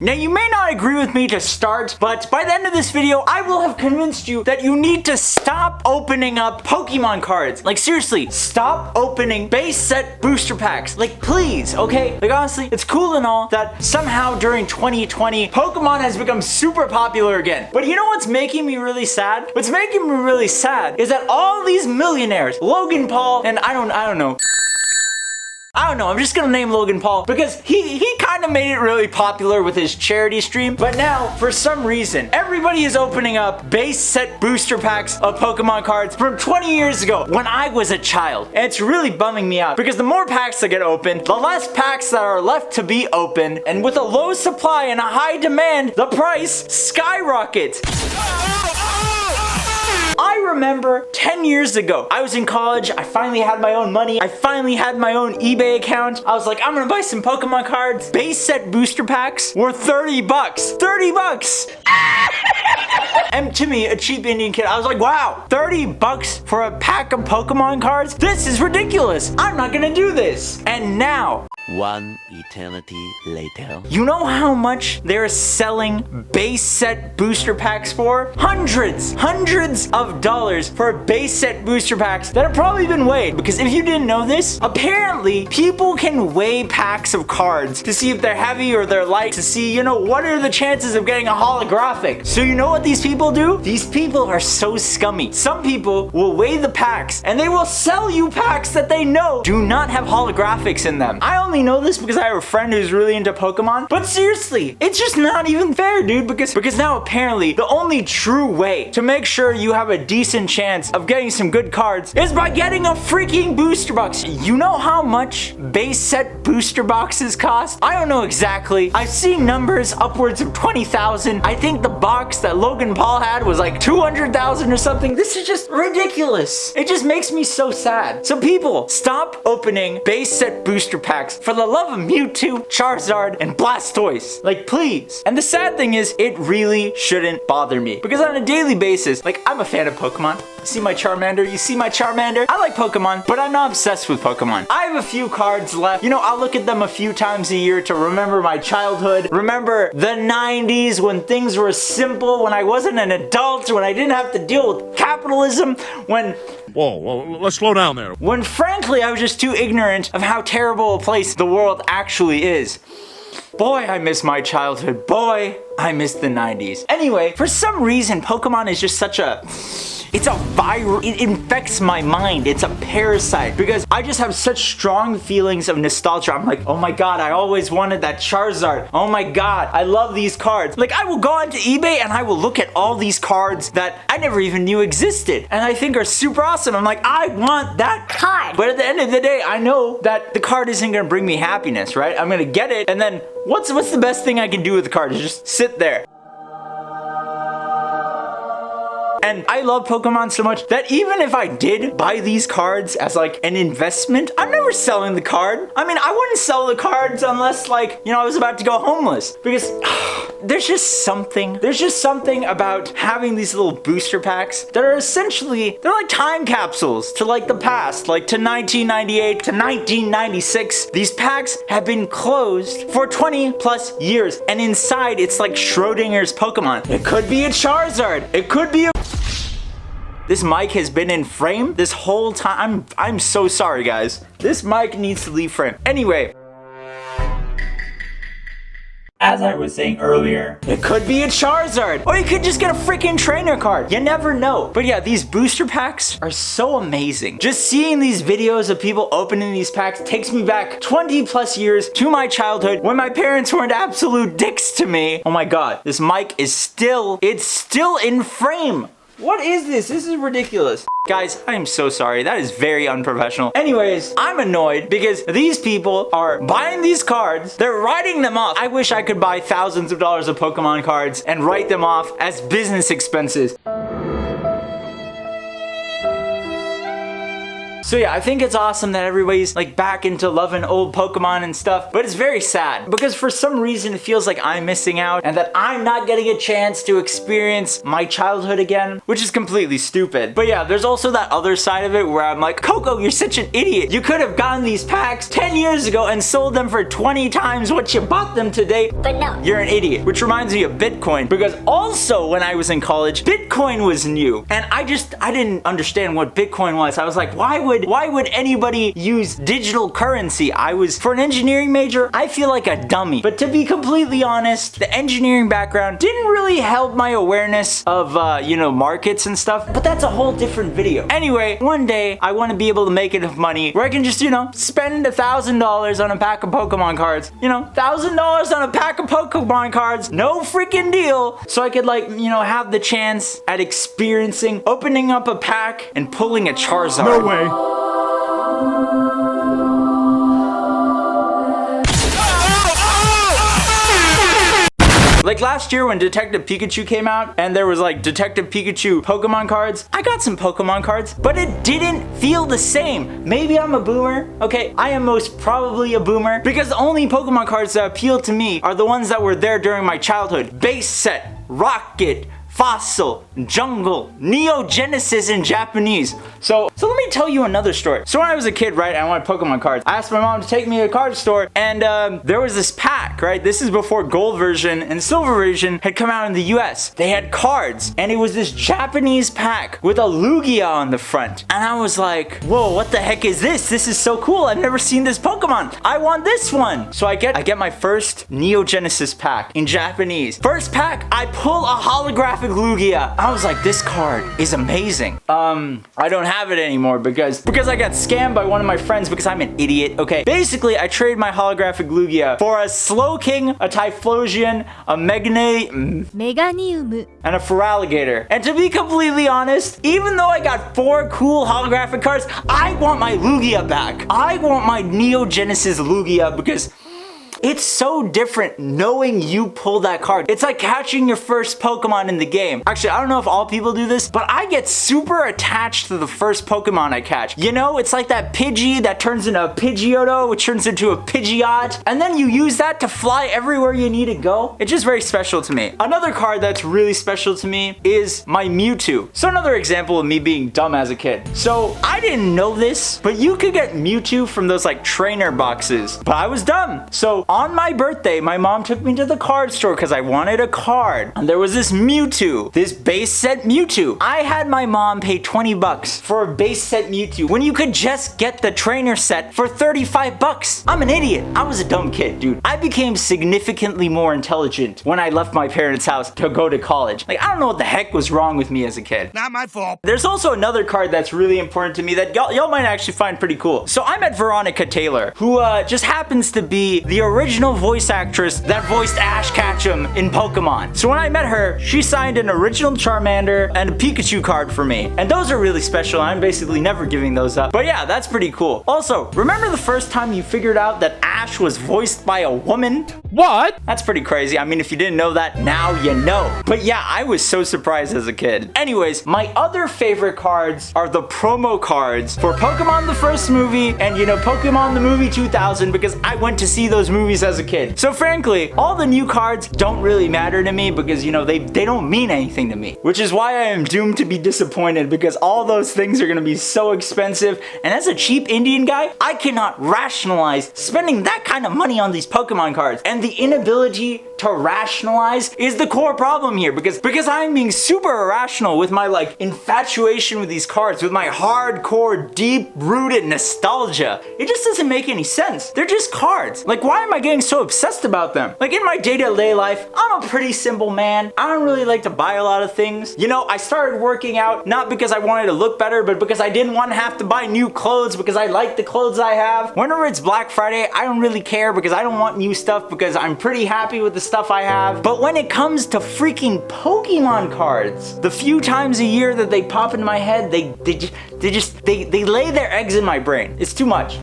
Now, you may not agree with me to start, but by the end of this video, I will have convinced you that you need to stop opening up Pokemon cards. Like, seriously, stop opening base set booster packs. Like, please, okay? Like, honestly, it's cool and all that somehow during 2020, Pokemon has become super popular again. But you know what's making me really sad? What's making me really sad is that all these millionaires, Logan Paul, and I don't know, I'm just gonna name Logan Paul because he kind of made it really popular with his charity stream. But now, for some reason, everybody is opening up base set booster packs of Pokemon cards from 20 years ago when I was a child. And it's really bumming me out because the more packs that get opened, the less packs that are left to be opened. And with a low supply and a high demand, the price skyrockets. I remember 10 years ago, I was in college, I finally had my own money, I finally had my own eBay account. I was like, I'm gonna buy some Pokemon cards. Base set booster packs were 30 bucks. 30 bucks! And to me, a cheap Indian kid, I was like, wow, 30 bucks for a pack of Pokemon cards? This is ridiculous. I'm not gonna do this. And now, one eternity later. You know how much they're selling base set booster packs for? Hundreds of dollars for base set booster packs that have probably been weighed. Because if you didn't know this, apparently people can weigh packs of cards to see if they're heavy or they're light, to see, you know, what are the chances of getting a holographic. So you know what these people do? These people are so scummy. Some people will weigh the packs and they will sell you packs that they know do not have holographics in them. I only know this because I have a friend who's really into Pokemon, but seriously, it's just not even fair, dude, because now apparently the only true way to make sure you have a decent chance of getting some good cards is by getting a freaking booster box. You know how much base set booster boxes cost? I don't know exactly. I've seen numbers upwards of 20,000. I think the box that Logan Paul had was like 200,000 or something. This is just ridiculous. It just makes me so sad. So people, stop opening base set booster packs for the love of Mewtwo, Charizard, and Blastoise. Like, please. And the sad thing is, it really shouldn't bother me because on a daily basis, like, I'm a fan of Pokemon. You see my Charmander? You see my Charmander? I like Pokemon, but I'm not obsessed with Pokemon. I have a few cards left. You know, I'll look at them a few times a year to remember my childhood, remember the 90s when things were simple, when I wasn't an adult, when I didn't have to deal with capitalism, when... Whoa, let's slow down there. When frankly, I was just too ignorant of how terrible a place the world actually is. Boy, I miss my childhood. Boy, I miss the 90s. Anyway, for some reason, Pokemon is just such a... It's a virus. It infects my mind. It's a parasite because I just have such strong feelings of nostalgia. I'm like, oh my god, I always wanted that Charizard. Oh my god, I love these cards. Like, I will go onto eBay and I will look at all these cards that I never even knew existed and I think are super awesome. I'm like, I want that card. But at the end of the day, I know that the card isn't gonna bring me happiness, right? I'm gonna get it and then what's the best thing I can do with the card? Is just sit there. And I love Pokemon so much that even if I did buy these cards as like an investment, I'm never selling the card. I mean, I wouldn't sell the cards unless, like, you know, I was about to go homeless because there's just something about having these little booster packs that are essentially, they're like time capsules to like the past, like to 1998 to 1996. These packs have been closed for 20 plus years and inside it's like Schrodinger's Pokemon. It could be a Charizard. It could be a... This mic has been in frame this whole time. I'm so sorry, guys. This mic needs to leave frame. Anyway. As I was saying earlier, it could be a Charizard, or you could just get a freaking trainer card. You never know. But yeah, these booster packs are so amazing. Just seeing these videos of people opening these packs takes me back 20 plus years to my childhood when my parents weren't absolute dicks to me. Oh my god, this mic is still in frame. What is this? This is ridiculous. Guys, I am so sorry. That is very unprofessional. Anyways, I'm annoyed because these people are buying these cards. They're writing them off. I wish I could buy thousands of dollars of Pokemon cards and write them off as business expenses. So yeah, I think it's awesome that everybody's like back into loving old Pokemon and stuff, but it's very sad because for some reason it feels like I'm missing out and that I'm not getting a chance to experience my childhood again, which is completely stupid. But yeah, there's also that other side of it where I'm like, Coco, you're such an idiot. You could have gotten these packs 10 years ago and sold them for 20 times what you bought them today. But no, you're an idiot. Which reminds me of Bitcoin, because also when I was in college, Bitcoin was new. And I didn't understand what Bitcoin was. I was like, why would anybody use digital currency? For an engineering major, I feel like a dummy. But to be completely honest, the engineering background didn't really help my awareness of, markets and stuff. But that's a whole different video. Anyway, one day I want to be able to make enough money where I can just, spend $1,000 on a pack of Pokemon cards. $1,000 on a pack of Pokemon cards. No freaking deal. So I could have the chance at experiencing opening up a pack and pulling a Charizard. No way. Like last year when Detective Pikachu came out and there was like Detective Pikachu Pokemon cards, I got some Pokemon cards, but it didn't feel the same. Maybe I'm a boomer. Okay, I am most probably a boomer because the only Pokemon cards that appeal to me are the ones that were there during my childhood. Base Set, Rocket, Fossil, Jungle, Neo Genesis in Japanese. So let me tell you another story. So when I was a kid, right, I wanted Pokemon cards. I asked my mom to take me to a card store and there was this pack, right? This is before Gold version and Silver version had come out in the US. They had cards and it was this Japanese pack with a Lugia on the front. And I was like, whoa, what the heck is this? This is so cool. I've never seen this Pokemon. I want this one. So I get my first Neo Genesis pack in Japanese. First pack, I pull a holographic Lugia. I was like, this card is amazing. I don't have it anymore because I got scammed by one of my friends because I'm an idiot. Okay, basically I traded my holographic Lugia for a Slowking, a Typhlosion, a Meganium, and a Feraligatr. And to be completely honest, even though I got 4 cool holographic cards, I want my Lugia back. I want my Neo Genesis Lugia because it's so different knowing you pull that card. It's like catching your first Pokemon in the game. Actually, I don't know if all people do this, but I get super attached to the first Pokemon I catch. It's like that Pidgey that turns into a Pidgeotto, which turns into a Pidgeot, and then you use that to fly everywhere you need to go. It's just very special to me. Another card that's really special to me is my Mewtwo. So another example of me being dumb as a kid. So I didn't know this, but you could get Mewtwo from those like trainer boxes, but I was dumb. So on my birthday, my mom took me to the card store because I wanted a card. And there was this Mewtwo, this base set Mewtwo. I had my mom pay 20 bucks for a base set Mewtwo when you could just get the trainer set for 35 bucks. I'm an idiot. I was a dumb kid, dude. I became significantly more intelligent when I left my parents' house to go to college. Like, I don't know what the heck was wrong with me as a kid. Not my fault. There's also another card that's really important to me that y'all might actually find pretty cool. So I met Veronica Taylor, who just happens to be the original voice actress that voiced Ash Ketchum in Pokemon. So when I met her, she signed an original Charmander and a Pikachu card for me. And those are really special. I'm basically never giving those up. But yeah, that's pretty cool. Also, remember the first time you figured out that Ash was voiced by a woman? What? That's pretty crazy. I mean, if you didn't know that, now you know. But yeah, I was so surprised as a kid. Anyways, my other favorite cards are the promo cards for Pokemon the first movie and, Pokemon the movie 2000 because I went to see those movies as a kid. So frankly, all the new cards don't really matter to me because, they don't mean anything to me. Which is why I am doomed to be disappointed because all those things are going to be so expensive. And as a cheap Indian guy, I cannot rationalize spending that kind of money on these Pokemon cards. And the inability to rationalize is the core problem here because I'm being super irrational with my infatuation with these cards, with my hardcore, deep-rooted nostalgia. It just doesn't make any sense. They're just cards. Why am I getting so obsessed about them? In my day-to-day life, I'm a pretty simple man. I don't really like to buy a lot of things. I started working out not because I wanted to look better, but because I didn't want to have to buy new clothes because I like the clothes I have. Whenever it's Black Friday, I don't really care because I don't want new stuff because I'm pretty happy with the stuff I have. But when it comes to freaking Pokemon cards, the few times a year that they pop in my head, they lay their eggs in my brain. It's too much.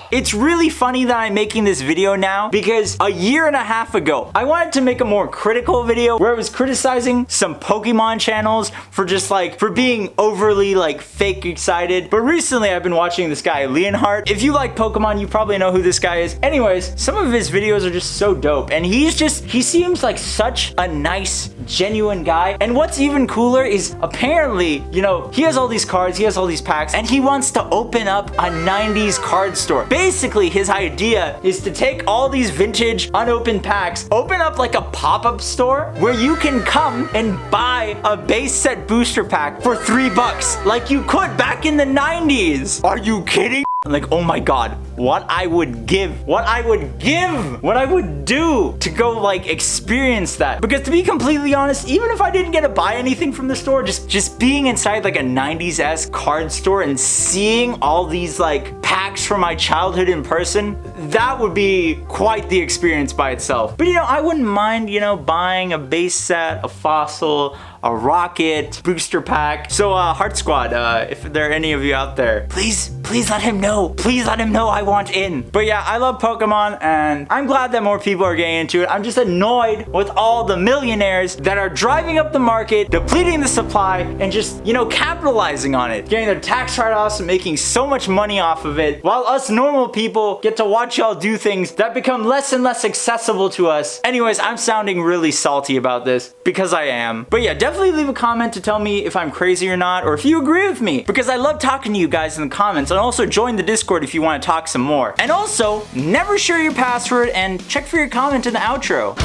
It's really funny that I'm making this video now because a year and a half ago, I wanted to make a more critical video where I was criticizing some Pokemon channels for just like, for being overly like fake excited. But recently I've been watching this guy, Leonhart. If you like Pokemon, you probably know who this guy is. Anyways, some of his videos are just so dope. And he seems like such a nice, genuine guy. And what's even cooler is apparently, you know, he has all these cards, he has all these packs, and he wants to open up a 90s card store. Basically, his idea is to take all these vintage unopened packs, open up like a pop-up store where you can come and buy a base set booster pack for $3 like you could back in the 90s. Are you kidding? Like, oh my god, what I would do to go like experience that. Because to be completely honest, even if I didn't get to buy anything from the store, just being inside like a 90s-esque card store and seeing all these like packs from my childhood in person, that would be quite the experience by itself. But you know, I wouldn't mind, you know, buying a base set, a fossil, a rocket, booster pack. So Heart Squad, if there are any of you out there, please let him know. Please let him know I want in. But yeah, I love Pokemon and I'm glad that more people are getting into it. I'm just annoyed with all the millionaires that are driving up the market, depleting the supply, and just, you know, capitalizing on it. Getting their tax write-offs and making so much money off of it, while us normal people get to watch y'all do things that become less and less accessible to us. Anyways, I'm sounding really salty about this because I am. But yeah, definitely leave a comment to tell me if I'm crazy or not, or if you agree with me, because I love talking to you guys in the comments. And also join the Discord if you want to talk some more. And also, never share your password and check for your comment in the outro.